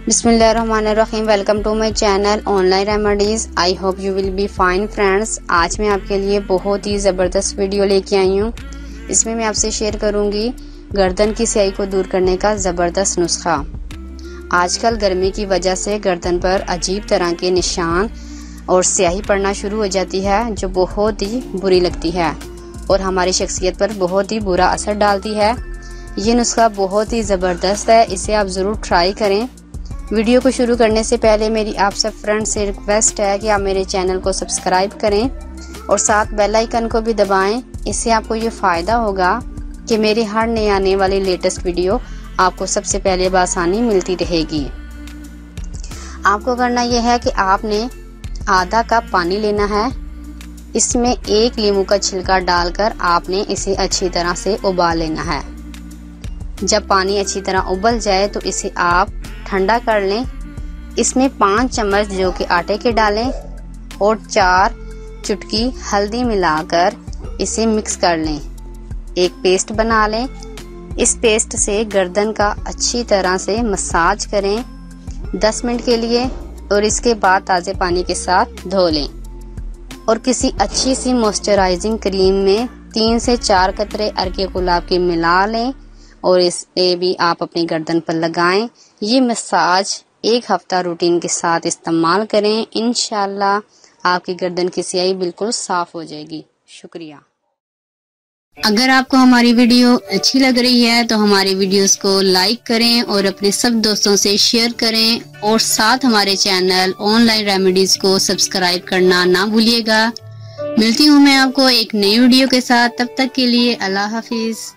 बिस्मिल्लाहिर्रहमानिर्रहीम। Welcome to my channel online remedies. I hope you will be fine friends. आज मैं आपके लिए बहुत ही ज़बरदस्त वीडियो लेके आई हूँ। इसमें मैं आपसे शेयर करूँगी गर्दन की स्याही को दूर करने का ज़बरदस्त नुस्खा। आजकल गर्मी की वजह से गर्दन पर अजीब तरह के निशान और स्याही पड़ना शुरू हो जाती है, जो बहुत ही बुरी लगती है और हमारी शख्सियत पर बहुत ही बुरा असर डालती है। ये नुस्खा बहुत ही ज़बरदस्त है, इसे आप ज़रूर ट्राई करें। वीडियो को शुरू करने से पहले मेरी आप सब फ्रेंड से रिक्वेस्ट है कि आप मेरे चैनल को सब्सक्राइब करें और साथ बेल आइकन को भी दबाएं। इससे आपको ये फ़ायदा होगा कि मेरी हर नई आने वाली लेटेस्ट वीडियो आपको सबसे पहले बआसानी मिलती रहेगी। आपको करना यह है कि आपने आधा कप पानी लेना है। इसमें 1 नींबू का छिलका डालकर आपने इसे अच्छी तरह से उबाल लेना है। जब पानी अच्छी तरह उबल जाए तो इसे आप ठंडा कर लें। इसमें 5 चम्मच जो कि आटे के डालें और 4 चुटकी हल्दी मिलाकर इसे मिक्स कर लें। एक पेस्ट बना लें। इस पेस्ट से गर्दन का अच्छी तरह से मसाज करें 10 मिनट के लिए और इसके बाद ताज़े पानी के साथ धो लें और किसी अच्छी सी मॉइस्चराइजिंग क्रीम में 3 से 4 कतरे अरके गुलाब के मिला लें और इसे भी आप अपनी गर्दन पर लगाएं। ये मसाज 1 हफ्ता रूटीन के साथ इस्तेमाल करें। इंशाल्लाह आपकी गर्दन की स्याही बिल्कुल साफ हो जाएगी। शुक्रिया। अगर आपको हमारी वीडियो अच्छी लग रही है तो हमारी वीडियोस को लाइक करें और अपने सब दोस्तों से शेयर करें और साथ हमारे चैनल ऑनलाइन रेमेडीज को सब्सक्राइब करना ना भूलिएगा। मिलती हूँ मैं आपको एक नई वीडियो के साथ। तब तक के लिए अल्लाह हाफिज।